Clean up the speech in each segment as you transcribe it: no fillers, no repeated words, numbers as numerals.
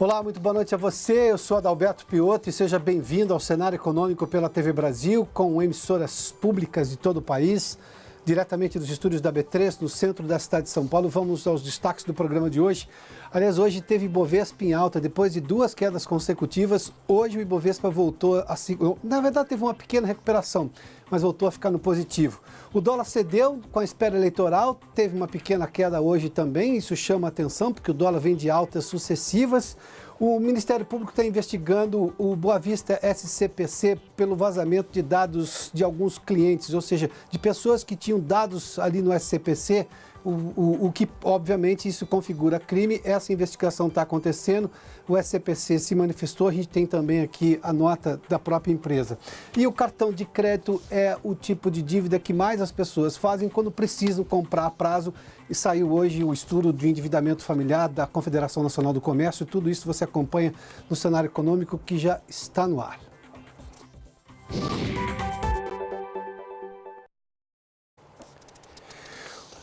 Olá, muito boa noite a você. Eu sou Adalberto Piotto e seja bem-vindo ao Cenário Econômico pela TV Brasil, com emissoras públicas de todo o país. Diretamente dos estúdios da B3, no centro da cidade de São Paulo. Vamos aos destaques do programa de hoje. Aliás, hoje teve Ibovespa em alta, depois de 2 quedas consecutivas. Hoje o Ibovespa voltou a... Na verdade, teve uma pequena recuperação, mas voltou a ficar no positivo. O dólar cedeu com a espera eleitoral, teve uma pequena queda hoje também. Isso chama a atenção, porque o dólar vem de altas sucessivas. O Ministério Público está investigando o Boa Vista SCPC pelo vazamento de dados de alguns clientes, ou seja, de pessoas que tinham dados ali no SCPC, o que, obviamente, isso configura crime. Essa investigação está acontecendo, o SCPC se manifestou, a gente tem também aqui a nota da própria empresa. E o cartão de crédito é o tipo de dívida que mais as pessoas fazem quando precisam comprar a prazo. E saiu hoje o estudo de endividamento familiar da Confederação Nacional do Comércio. Tudo isso você acompanha no Cenário Econômico, que já está no ar.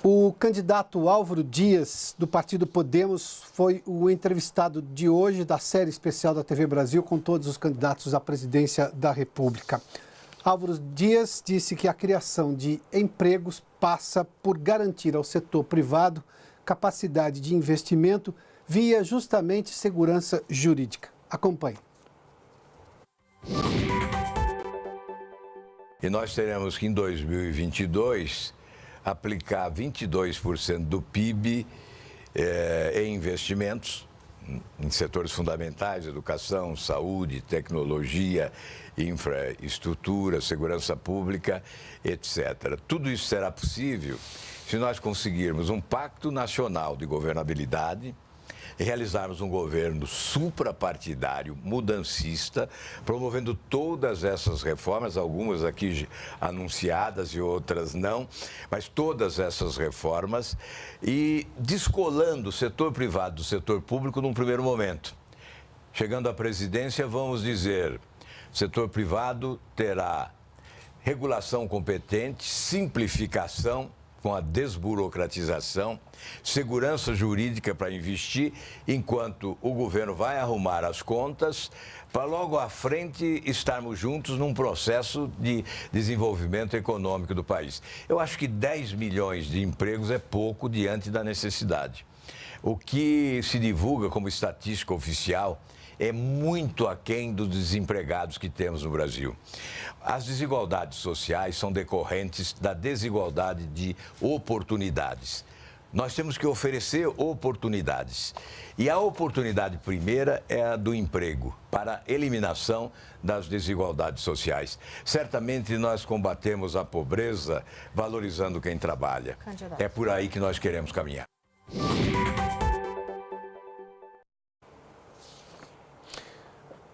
O candidato Álvaro Dias, do partido Podemos, foi o entrevistado de hoje da série especial da TV Brasil com todos os candidatos à presidência da República. Álvaro Dias disse que a criação de empregos passa por garantir ao setor privado capacidade de investimento via justamente segurança jurídica. Acompanhe. E nós teremos que, em 2022, aplicar 22% do PIB em investimentos, em setores fundamentais, educação, saúde, tecnologia, infraestrutura, segurança pública, etc. Tudo isso será possível se nós conseguirmos um pacto nacional de governabilidade, realizarmos um governo suprapartidário, mudancista, promovendo todas essas reformas, algumas aqui anunciadas e outras não, mas todas essas reformas, e descolando o setor privado do setor público num primeiro momento. Chegando à presidência, vamos dizer, o setor privado terá regulação competente, simplificação, com a desburocratização, segurança jurídica para investir, enquanto o governo vai arrumar as contas, para logo à frente estarmos juntos num processo de desenvolvimento econômico do país. Eu acho que 10 milhões de empregos é pouco diante da necessidade. O que se divulga como estatística oficial é muito aquém dos desempregados que temos no Brasil. As desigualdades sociais são decorrentes da desigualdade de oportunidades. Nós temos que oferecer oportunidades. E a oportunidade primeira é a do emprego, para a eliminação das desigualdades sociais. Certamente nós combatemos a pobreza valorizando quem trabalha. É por aí que nós queremos caminhar.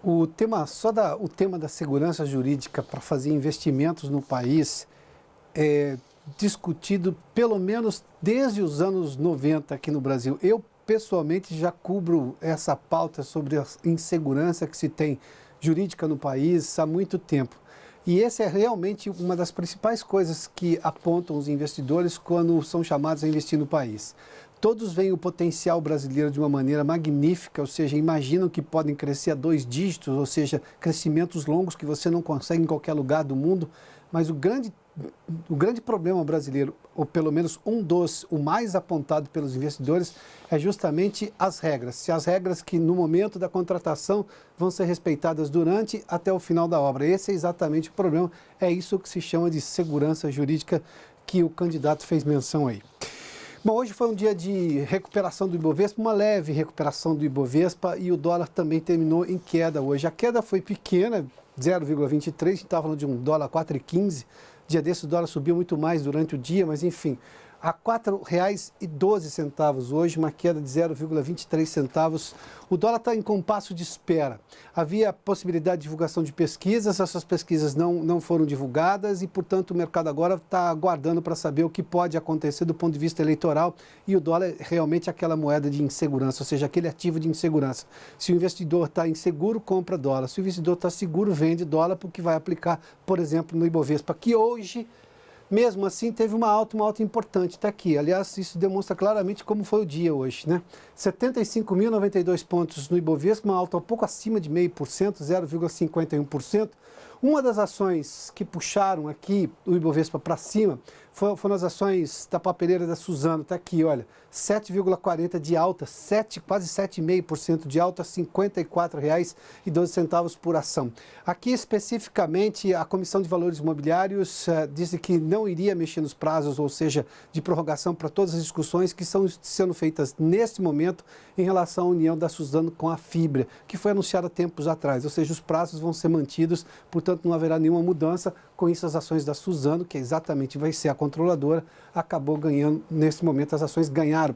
O tema da segurança jurídica para fazer investimentos no país é discutido pelo menos desde os anos 90 aqui no Brasil. Eu, pessoalmente, já cubro essa pauta sobre a insegurança que se tem jurídica no país há muito tempo. E essa é realmente uma das principais coisas que apontam os investidores quando são chamados a investir no país. Todos veem o potencial brasileiro de uma maneira magnífica, ou seja, imaginam que podem crescer a 2 dígitos, ou seja, crescimentos longos que você não consegue em qualquer lugar do mundo. Mas o grande problema brasileiro, ou pelo menos o mais apontado pelos investidores, é justamente as regras. Se as regras que no momento da contratação vão ser respeitadas durante até o final da obra. Esse é exatamente o problema. É isso que se chama de segurança jurídica que o candidato fez menção aí. Bom, hoje foi um dia de recuperação do Ibovespa, uma leve recuperação do Ibovespa, e o dólar também terminou em queda hoje. A queda foi pequena, 0,23, a gente estava falando de um dólar 4,15. Dia desse o dólar subiu muito mais durante o dia, mas enfim, a R$ 4,12 hoje, uma queda de 0,23 centavos. O dólar está em compasso de espera. Havia a possibilidade de divulgação de pesquisas, essas pesquisas não foram divulgadas e, portanto, o mercado agora está aguardando para saber o que pode acontecer do ponto de vista eleitoral, e o dólar é realmente aquela moeda de insegurança, ou seja, aquele ativo de insegurança. Se o investidor está inseguro, compra dólar. Se o investidor está seguro, vende dólar, porque vai aplicar, por exemplo, no Ibovespa, que hoje Mesmo assim, teve uma alta importante, está aqui. Aliás, isso demonstra claramente como foi o dia hoje, né? 75.092 pontos no Ibovespa, uma alta um pouco acima de 0,5%, 0,51%. Uma das ações que puxaram aqui o Ibovespa para cima foram as ações da papeleira da Suzano, está aqui, olha, 7,40% de alta, quase 7,5% de alta, R$ 54,12 por ação. Aqui, especificamente, a Comissão de Valores Imobiliários disse que não iria mexer nos prazos, ou seja, de prorrogação para todas as discussões que estão sendo feitas neste momento em relação à união da Suzano com a Fibria, que foi anunciada tempos atrás, ou seja, os prazos vão ser mantidos, portanto não haverá nenhuma mudança. Com isso, as ações da Suzano, que exatamente vai ser a controladora, acabou ganhando, nesse momento as ações ganharam,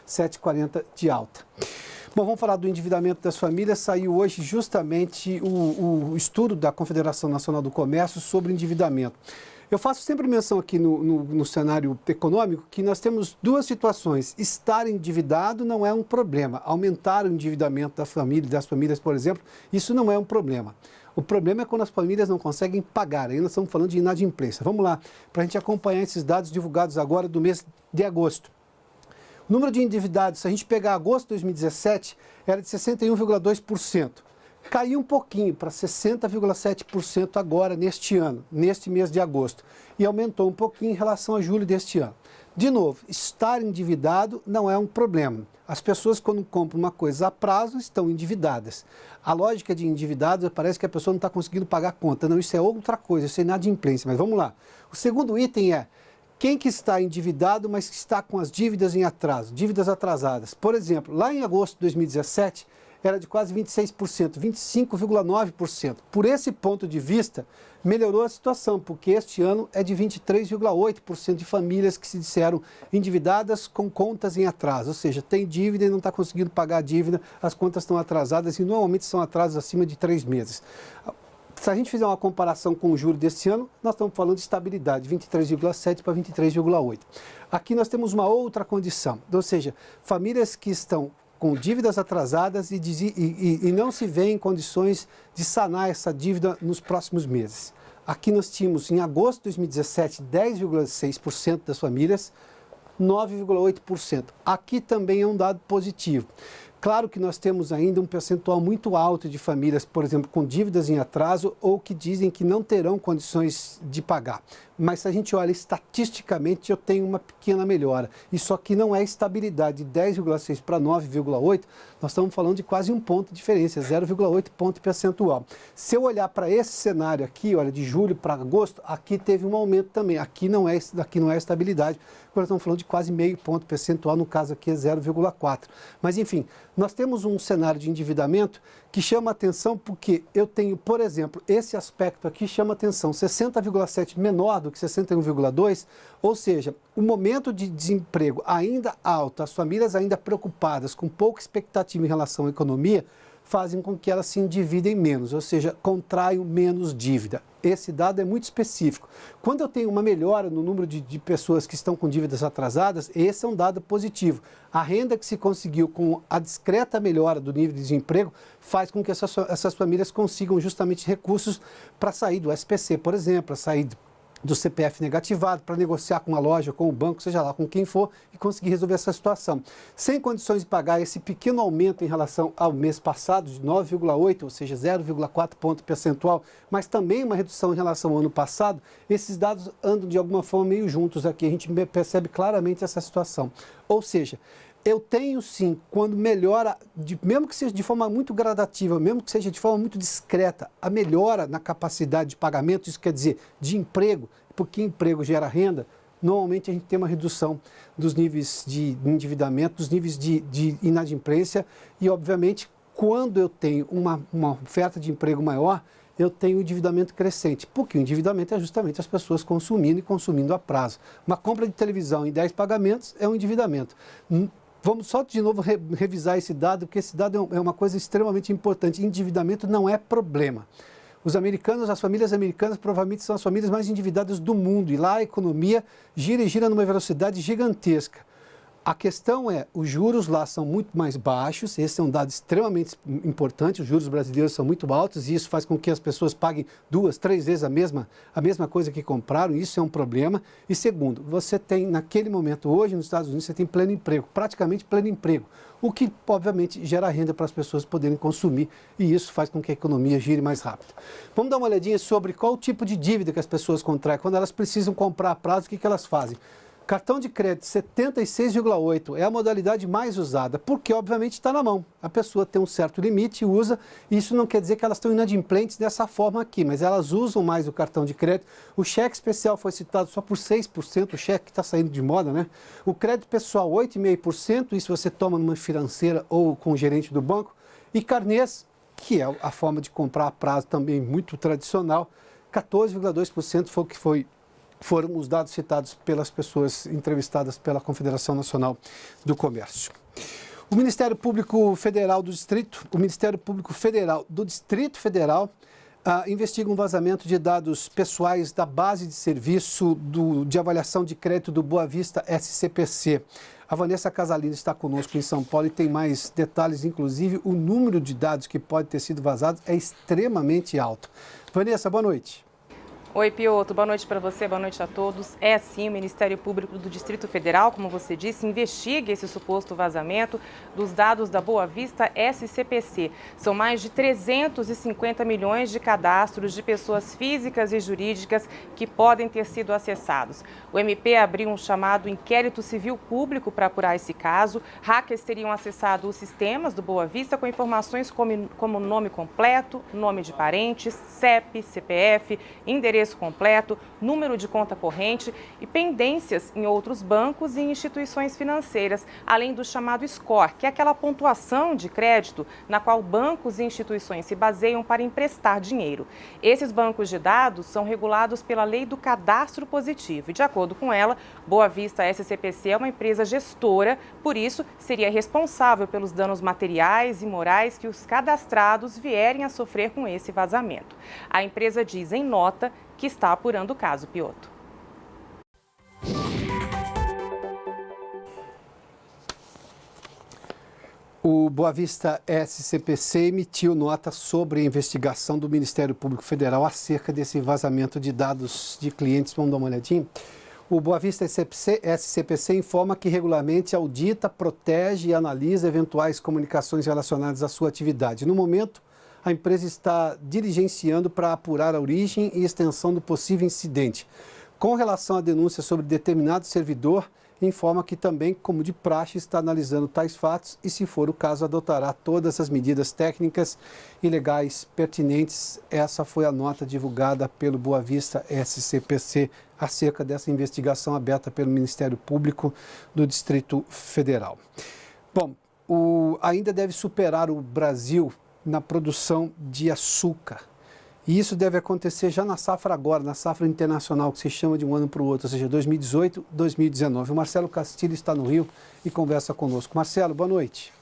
7,40 de alta. Bom, vamos falar do endividamento das famílias. Saiu hoje justamente o estudo da Confederação Nacional do Comércio sobre endividamento. Eu faço sempre menção aqui no cenário econômico que nós temos duas situações. Estar endividado não é um problema. Aumentar o endividamento das famílias, por exemplo, isso não é um problema. O problema é quando as famílias não conseguem pagar. Aí nós estamos falando de inadimplência. Vamos lá, para a gente acompanhar esses dados divulgados agora do mês de agosto. O número de endividados, se a gente pegar agosto de 2017, era de 61,2%. Caiu um pouquinho para 60,7% agora, neste ano, neste mês de agosto. E aumentou um pouquinho em relação a julho deste ano. De novo, estar endividado não é um problema. As pessoas, quando compram uma coisa a prazo, estão endividadas. A lógica de endividado parece que a pessoa não está conseguindo pagar a conta. Não, isso é outra coisa, isso é inadimplência. Mas vamos lá. O segundo item é quem que está endividado, mas que está com as dívidas em atraso, dívidas atrasadas. Por exemplo, lá em agosto de 2017, era de quase 26%, 25,9%. Por esse ponto de vista, melhorou a situação, porque este ano é de 23,8% de famílias que se disseram endividadas com contas em atraso, ou seja, tem dívida e não está conseguindo pagar a dívida, as contas estão atrasadas e normalmente são atrasos acima de 3 meses. Se a gente fizer uma comparação com o juro deste ano, nós estamos falando de estabilidade, 23,7 para 23,8. Aqui nós temos uma outra condição, ou seja, famílias que estão com dívidas atrasadas e não se vê em condições de sanar essa dívida nos próximos meses. Aqui nós tínhamos, em agosto de 2017, 10,6% das famílias, 9,8%. Aqui também é um dado positivo. Claro que nós temos ainda um percentual muito alto de famílias, por exemplo, com dívidas em atraso ou que dizem que não terão condições de pagar. Mas se a gente olha estatisticamente, eu tenho uma pequena melhora. Isso aqui não é estabilidade de 10,6 para 9,8, nós estamos falando de quase um ponto de diferença, 0,8 ponto percentual. Se eu olhar para esse cenário aqui, olha, de julho para agosto, aqui teve um aumento também. Aqui não é estabilidade, porque nós estamos falando de quase meio ponto percentual, no caso aqui é 0,4. Mas enfim, nós temos um cenário de endividamento que chama atenção porque eu tenho, por exemplo, esse aspecto aqui chama atenção, 60,7 menor do que 61,2, ou seja, o momento de desemprego ainda alto, as famílias ainda preocupadas, com pouca expectativa em relação à economia, fazem com que elas se endividem menos, ou seja, contraiam menos dívida. Esse dado é muito específico. Quando eu tenho uma melhora no número de pessoas que estão com dívidas atrasadas, esse é um dado positivo. A renda que se conseguiu com a discreta melhora do nível de desemprego faz com que essas famílias consigam justamente recursos para sair do SPC, por exemplo, para sair do CPF negativado, para negociar com a loja, com o banco, seja lá com quem for, e conseguir resolver essa situação. Sem condições de pagar esse pequeno aumento em relação ao mês passado, de 9,8, ou seja, 0,4 ponto percentual, mas também uma redução em relação ao ano passado, esses dados andam de alguma forma meio juntos aqui, a gente percebe claramente essa situação. Ou seja, eu tenho sim, quando melhora, mesmo que seja de forma muito gradativa, mesmo que seja de forma muito discreta, a melhora na capacidade de pagamento, isso quer dizer de emprego, porque emprego gera renda, normalmente a gente tem uma redução dos níveis de endividamento, dos níveis de inadimplência e, obviamente, quando eu tenho uma oferta de emprego maior, eu tenho endividamento crescente, porque o endividamento é justamente as pessoas consumindo e consumindo a prazo. Uma compra de televisão em 10 pagamentos é um endividamento. Vamos só de novo revisar esse dado, porque esse dado é uma coisa extremamente importante. Endividamento não é problema. Os americanos, as famílias americanas provavelmente são as famílias mais endividadas do mundo e lá a economia gira e gira numa velocidade gigantesca. A questão é, os juros lá são muito mais baixos, esse é um dado extremamente importante, os juros brasileiros são muito altos e isso faz com que as pessoas paguem 2, 3 vezes a mesma coisa que compraram, isso é um problema. E segundo, você tem naquele momento, hoje nos Estados Unidos, você tem pleno emprego, praticamente pleno emprego, o que obviamente gera renda para as pessoas poderem consumir e isso faz com que a economia gire mais rápido. Vamos dar uma olhadinha sobre qual o tipo de dívida que as pessoas contraem, quando elas precisam comprar a prazo, o que elas fazem? Cartão de crédito 76,8 é a modalidade mais usada, porque obviamente está na mão. A pessoa tem um certo limite e usa, e isso não quer dizer que elas estão inadimplentes dessa forma aqui, mas elas usam mais o cartão de crédito. O cheque especial foi citado só por 6%, o cheque que está saindo de moda, né? O crédito pessoal 8,5%, isso você toma numa financeira ou com o gerente do banco. E carnês, que é a forma de comprar a prazo também muito tradicional, 14,2% foi o que foram os dados citados pelas pessoas entrevistadas pela Confederação Nacional do Comércio. O Ministério Público Federal do Distrito Federal investiga um vazamento de dados pessoais da base de serviço de avaliação de crédito do Boa Vista SCPC. A Vanessa Casalino está conosco em São Paulo e tem mais detalhes, inclusive o número de dados que pode ter sido vazado é extremamente alto. Vanessa, boa noite. Oi, Piotr. Boa noite para você, boa noite a todos. É sim, o Ministério Público do Distrito Federal, como você disse, investiga esse suposto vazamento dos dados da Boa Vista SCPC. São mais de 350 milhões de cadastros de pessoas físicas e jurídicas que podem ter sido acessados. O MP abriu um chamado inquérito civil público para apurar esse caso. Hackers teriam acessado os sistemas do Boa Vista com informações como nome completo, nome de parentes, CEP, CPF, endereço completo, número de conta corrente e pendências em outros bancos e instituições financeiras, além do chamado score, que é aquela pontuação de crédito na qual bancos e instituições se baseiam para emprestar dinheiro. Esses bancos de dados são regulados pela Lei do Cadastro Positivo e, de acordo com ela, Boa Vista SCPC é uma empresa gestora, por isso seria responsável pelos danos materiais e morais que os cadastrados vierem a sofrer com esse vazamento. A empresa diz em nota que está apurando o caso, Piotr. O Boa Vista SCPC emitiu nota sobre a investigação do Ministério Público Federal acerca desse vazamento de dados de clientes. Vamos dar uma olhadinha? O Boa Vista SCPC informa que regularmente audita, protege e analisa eventuais comunicações relacionadas à sua atividade. No momento, a empresa está diligenciando para apurar a origem e extensão do possível incidente. Com relação à denúncia sobre determinado servidor, informa que também, como de praxe, está analisando tais fatos e, se for o caso, adotará todas as medidas técnicas e legais pertinentes. Essa foi a nota divulgada pelo Boa Vista SCPC acerca dessa investigação aberta pelo Ministério Público do Distrito Federal. Bom, ainda deve superar o Brasil na produção de açúcar. E isso deve acontecer já na safra agora, na safra internacional, que se chama de um ano para o outro, ou seja, 2018, 2019. O Marcelo Castilho está no Rio e conversa conosco. Marcelo, boa noite.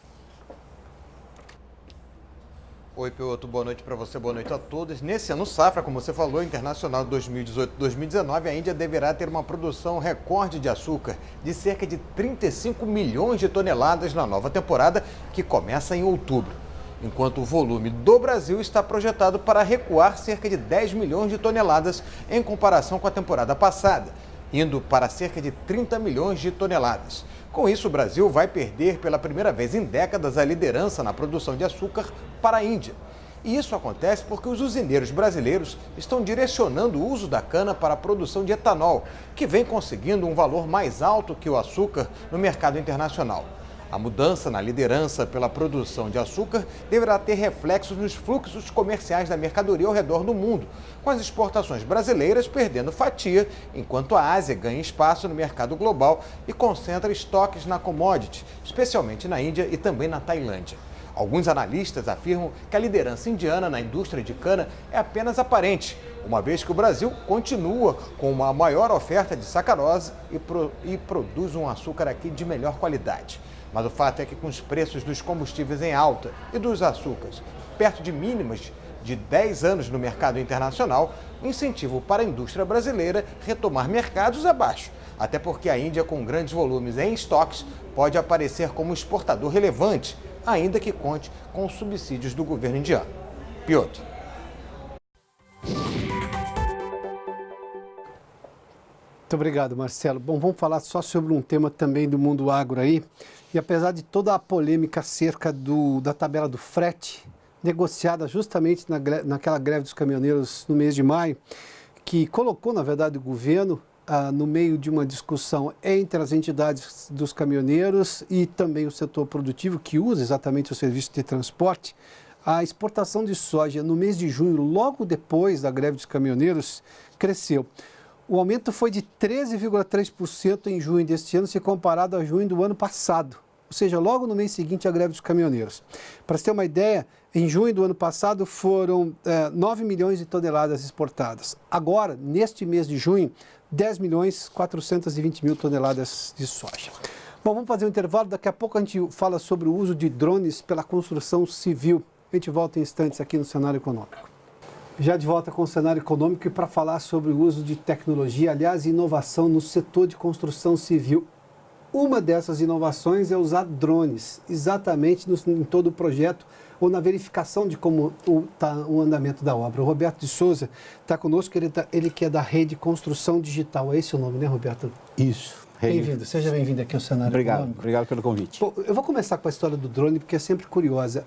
Oi, Piotr, boa noite para você, boa noite a todos. Nesse ano safra, como você falou, internacional 2018-2019, a Índia deverá ter uma produção recorde de açúcar de cerca de 35 milhões de toneladas na nova temporada, que começa em outubro. Enquanto o volume do Brasil está projetado para recuar cerca de 10 milhões de toneladas em comparação com a temporada passada, indo para cerca de 30 milhões de toneladas. Com isso, o Brasil vai perder pela primeira vez em décadas a liderança na produção de açúcar para a Índia. E isso acontece porque os usineiros brasileiros estão direcionando o uso da cana para a produção de etanol, que vem conseguindo um valor mais alto que o açúcar no mercado internacional. A mudança na liderança pela produção de açúcar deverá ter reflexos nos fluxos comerciais da mercadoria ao redor do mundo, com as exportações brasileiras perdendo fatia, enquanto a Ásia ganha espaço no mercado global e concentra estoques na commodity, especialmente na Índia e também na Tailândia. Alguns analistas afirmam que a liderança indiana na indústria de cana é apenas aparente, uma vez que o Brasil continua com uma maior oferta de sacarose e produz um açúcar aqui de melhor qualidade. Mas o fato é que, com os preços dos combustíveis em alta e dos açúcares perto de mínimas de 10 anos no mercado internacional, o incentivo para a indústria brasileira retomar mercados abaixo, até porque a Índia, com grandes volumes em estoques, pode aparecer como exportador relevante, ainda que conte com os subsídios do governo indiano. Piotr. Muito obrigado, Marcelo. Bom, vamos falar só sobre um tema também do mundo agro aí. E apesar de toda a polêmica acerca da tabela do frete, negociada justamente naquela greve dos caminhoneiros no mês de maio, que colocou, na verdade, o governo no meio de uma discussão entre as entidades dos caminhoneiros e também o setor produtivo, que usa exatamente o serviço de transporte, a exportação de soja no mês de junho, logo depois da greve dos caminhoneiros, cresceu. O aumento foi de 13,3% em junho deste ano, se comparado a junho do ano passado, ou seja, logo no mês seguinte à greve dos caminhoneiros. Para você ter uma ideia, em junho do ano passado foram 9 milhões de toneladas exportadas. Agora, neste mês de junho, 10 milhões 420 mil toneladas de soja. Bom, vamos fazer um intervalo, daqui a pouco a gente fala sobre o uso de drones pela construção civil. A gente volta em instantes aqui no Cenário Econômico. Já de volta com o Cenário Econômico e para falar sobre o uso de tecnologia, aliás, inovação no setor de construção civil. Uma dessas inovações é usar drones, exatamente em todo o projeto ou na verificação de como está o andamento da obra. O Roberto de Souza está conosco, ele que é da Rede Construção Digital. É esse o nome, né, Roberto? Isso. Bem-vindo, seja bem-vindo aqui ao Cenário Econômico. Obrigado pelo convite. Bom, eu vou começar com a história do drone, porque é sempre curiosa.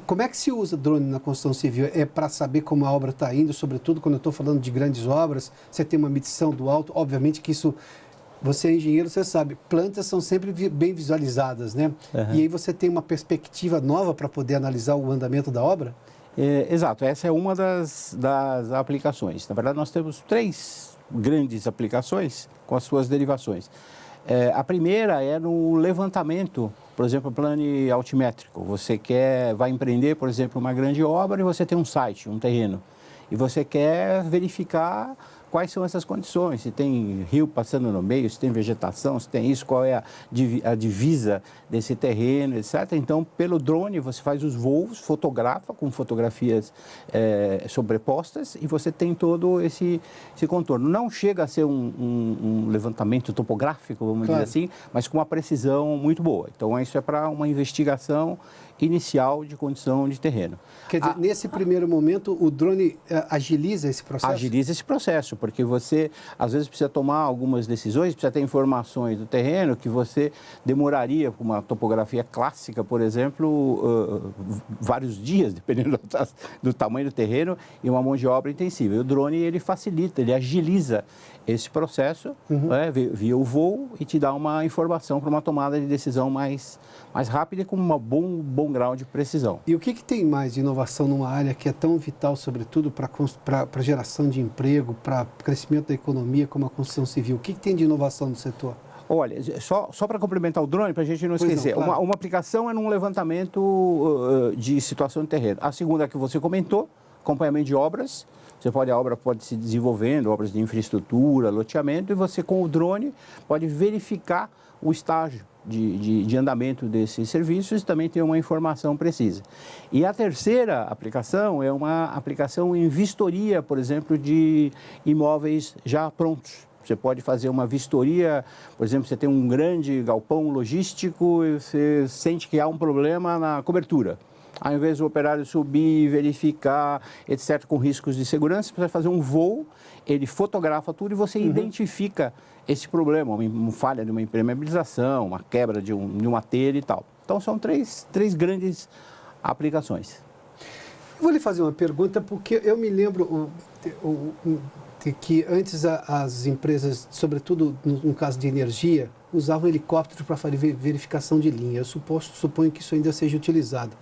Como é que se usa drone na construção civil? É para saber como a obra está indo, sobretudo quando eu estou falando de grandes obras, você tem uma medição do alto, obviamente que isso, você é engenheiro, você sabe, plantas são sempre bem visualizadas, né? Uhum. E aí você tem uma perspectiva nova para poder analisar o andamento da obra? Exato, essa é uma das aplicações. Na verdade, nós temos 3 grandes aplicações com as suas derivações. A primeira é no levantamento, por exemplo, plano altimétrico. Você vai empreender, por exemplo, uma grande obra e você tem um site, um terreno. E você quer verificar quais são essas condições, se tem rio passando no meio, se tem vegetação, se tem isso, qual é a divisa desse terreno, etc. Então, pelo drone, você faz os voos, fotografa com fotografias sobrepostas e você tem todo esse contorno. Não chega a ser um levantamento topográfico, vamos dizer assim, mas com uma precisão muito boa. Então, isso é para uma investigação inicial de condição de terreno. Quer dizer, nesse primeiro momento, o drone agiliza esse processo? Agiliza esse processo, porque você, às vezes, precisa tomar algumas decisões, precisa ter informações do terreno que você demoraria, com uma topografia clássica, por exemplo, vários dias, dependendo do tamanho do terreno, e uma mão de obra intensiva. E o drone, ele facilita, ele agiliza esse processo, via o voo, e te dá uma informação para uma tomada de decisão mais rápida e com um bom grau de precisão. E o que tem mais de inovação numa área que é tão vital, sobretudo, para geração de emprego, para crescimento da economia, como a construção civil? O que tem de inovação no setor? Olha, só para complementar o drone, para a gente não esquecer, claro. uma aplicação é num levantamento de situação de terreno. A segunda que você comentou, acompanhamento de obras. A obra pode se desenvolvendo, obras de infraestrutura, loteamento, e você com o drone pode verificar o estágio de andamento desses serviços e também ter uma informação precisa. E a terceira aplicação é uma aplicação em vistoria, por exemplo, de imóveis já prontos. Você pode fazer uma vistoria, por exemplo, você tem um grande galpão logístico e você sente que há um problema na cobertura. Ao invés do operário subir, verificar, etc., com riscos de segurança, você vai fazer um voo, ele fotografa tudo e você identifica esse problema, uma falha de uma impermeabilização, uma quebra de uma telha e tal. Então, são três grandes aplicações. Eu vou lhe fazer uma pergunta, porque eu me lembro que antes as empresas, sobretudo no caso de energia, usavam helicópteros para fazer verificação de linha. Eu suponho que isso ainda seja utilizado.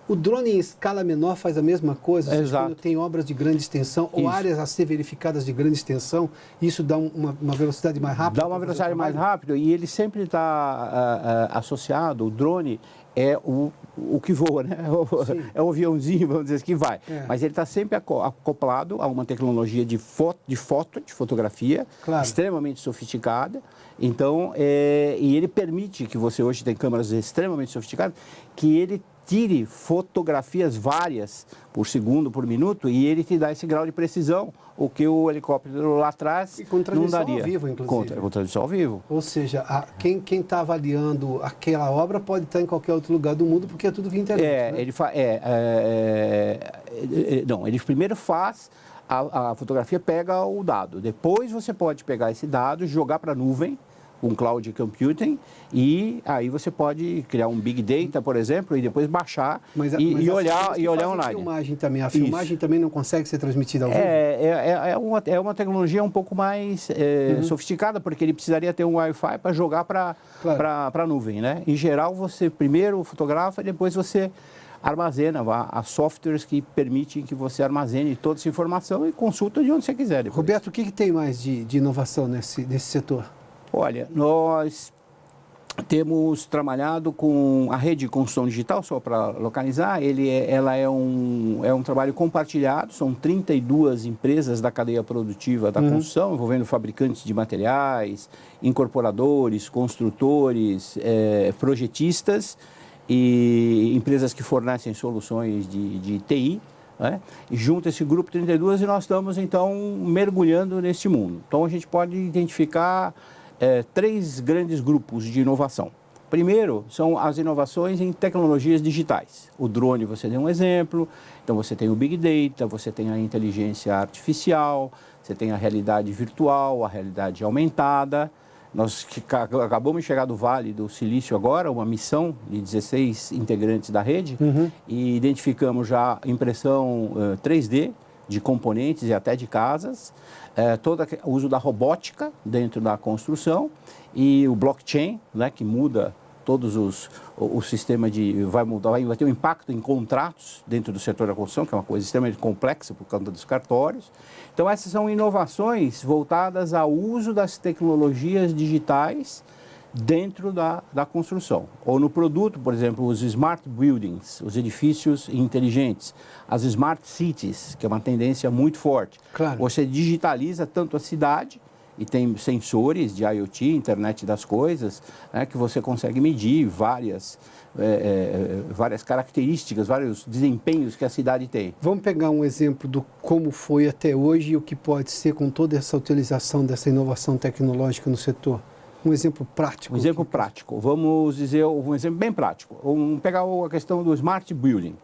O drone em escala menor faz a mesma coisa? Exato. Quando tem obras de grande extensão ou áreas a ser verificadas de grande extensão, isso dá uma velocidade mais rápida? Dá uma velocidade mais rápida e ele sempre está associado, o drone é o que voa, né? É o aviãozinho, vamos dizer assim, que vai. Mas ele está sempre acoplado a uma tecnologia de fotografia, extremamente sofisticada. Então, e ele permite que você hoje tem câmeras extremamente sofisticadas, que ele tire fotografias várias por segundo, por minuto, e ele te dá esse grau de precisão, o que o helicóptero lá atrás não daria. Ao vivo, inclusive. Com transmissão ao vivo. Ou seja, quem está avaliando aquela obra pode estar em qualquer outro lugar do mundo, porque é tudo via internet. Ele primeiro faz a fotografia, pega o dado. Depois você pode pegar esse dado, jogar para a nuvem, um cloud computing, e aí você pode criar um big data, por exemplo, e depois baixar e olhar online. Filmagem também. A filmagem também não consegue ser transmitida ao vivo? É uma tecnologia um pouco mais sofisticada, porque ele precisaria ter um Wi-Fi para jogar para a nuvem, né? Em geral, você primeiro fotografa e depois você armazena. Há softwares que permitem que você armazene toda essa informação e consulta de onde você quiser. Depois. Roberto, o que tem mais de inovação nesse setor? Olha, nós temos trabalhado com a rede de construção digital, só para localizar, ela é um trabalho compartilhado, são 32 empresas da cadeia produtiva da construção, envolvendo fabricantes de materiais, incorporadores, construtores, projetistas e empresas que fornecem soluções de TI. Né? E junto a esse grupo 32 e nós estamos, então, mergulhando nesse mundo. Então, a gente pode identificar 3 grandes grupos de inovação. Primeiro, são as inovações em tecnologias digitais. O drone, você deu um exemplo, então você tem o Big Data, você tem a inteligência artificial, você tem a realidade virtual, a realidade aumentada. Nós acabamos de chegar do Vale do Silício agora, uma missão de 16 integrantes da rede, e identificamos já impressão 3D de componentes e até de casas, todo o uso da robótica dentro da construção e o blockchain, né, que muda todos o sistema vai ter um impacto em contratos dentro do setor da construção, que é uma coisa extremamente complexa por conta dos cartórios. Então, essas são inovações voltadas ao uso das tecnologias digitais dentro da construção. Ou no produto, por exemplo, os smart buildings, os edifícios inteligentes, as smart cities, que é uma tendência muito forte. Claro. Você digitaliza tanto a cidade, e tem sensores de IoT, internet das coisas, né, que você consegue medir várias características, vários desempenhos que a cidade tem. Vamos pegar um exemplo do como foi até hoje e o que pode ser com toda essa utilização dessa inovação tecnológica no setor. Um exemplo prático. Um exemplo prático. Vamos dizer um exemplo bem prático. Vamos pegar a questão do smart building.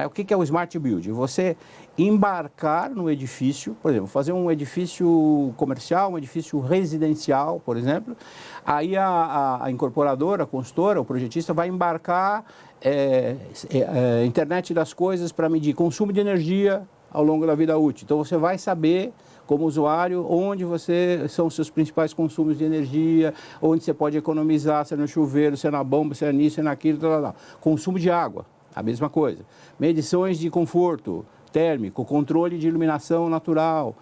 O que é o smart building? Você embarcar no edifício, por exemplo, fazer um edifício comercial, um edifício residencial, por exemplo. Aí a incorporadora, a consultora, o projetista vai embarcar internet das coisas para medir consumo de energia ao longo da vida útil. Então você vai saber, como usuário, onde são os seus principais consumos de energia, onde você pode economizar, se é no chuveiro, se é na bomba, se é nisso, se é naquilo, tal. Consumo de água, a mesma coisa. Medições de conforto térmico, controle de iluminação natural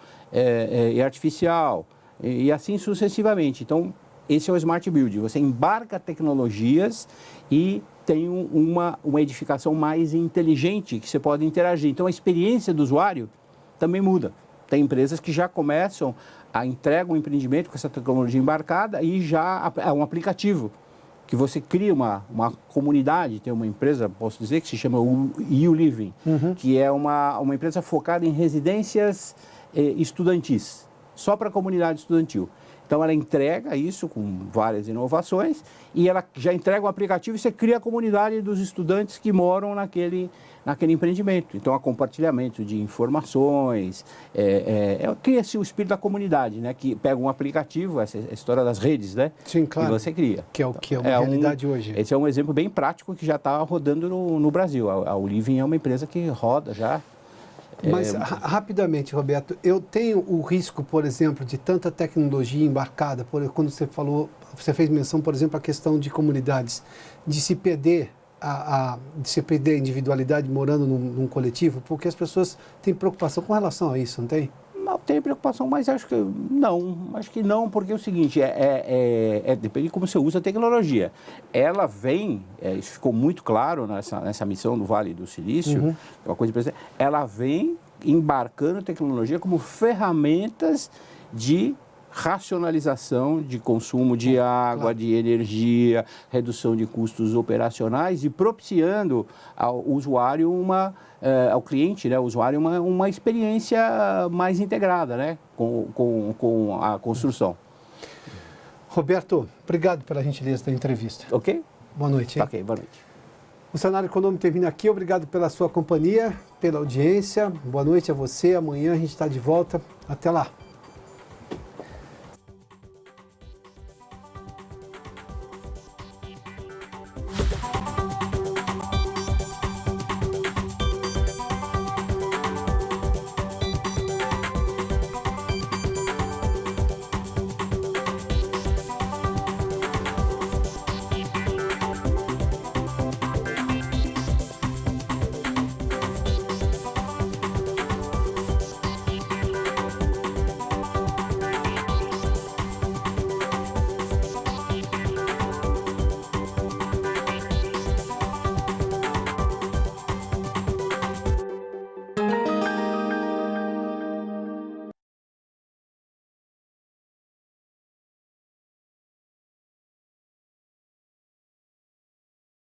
e artificial, e assim sucessivamente. Então, esse é o Smart Build. Você embarca tecnologias e tem uma edificação mais inteligente que você pode interagir. Então, a experiência do usuário também muda. Tem empresas que já começam a entregar um empreendimento com essa tecnologia embarcada e já é um aplicativo que você cria uma comunidade. Tem uma empresa, posso dizer, que se chama YouLiving, que é uma empresa focada em residências estudantis, só para a comunidade estudantil. Então, ela entrega isso com várias inovações e ela já entrega um aplicativo e você cria a comunidade dos estudantes que moram naquele empreendimento. Então, há compartilhamento de informações, cria-se o espírito da comunidade, né? Que pega um aplicativo, essa história das redes, né? Sim, claro. E você cria. Que é uma realidade hoje. Esse é um exemplo bem prático que já está rodando no Brasil. A YouLiving é uma empresa que roda já. Mas, rapidamente, Roberto, eu tenho o risco, por exemplo, de tanta tecnologia embarcada, quando você fez menção, por exemplo, à questão de comunidades, de se perder a individualidade morando num coletivo, porque as pessoas têm preocupação com relação a isso, não tem? Não tem preocupação, mas acho que não, porque é o seguinte, depende de como você usa a tecnologia. Ela vem, isso ficou muito claro nessa missão do Vale do Silício, uma coisa interessante, ela vem embarcando tecnologia como ferramentas de racionalização de consumo de água, de energia, redução de custos operacionais e propiciando ao usuário ao cliente, né, ao usuário, uma experiência mais integrada, né, com a construção. Roberto, obrigado pela gentileza da entrevista. Ok? Boa noite. Hein? Ok, boa noite. O Cenário Econômico termina aqui. Obrigado pela sua companhia, pela audiência. Boa noite a você. Amanhã a gente está de volta. Até lá.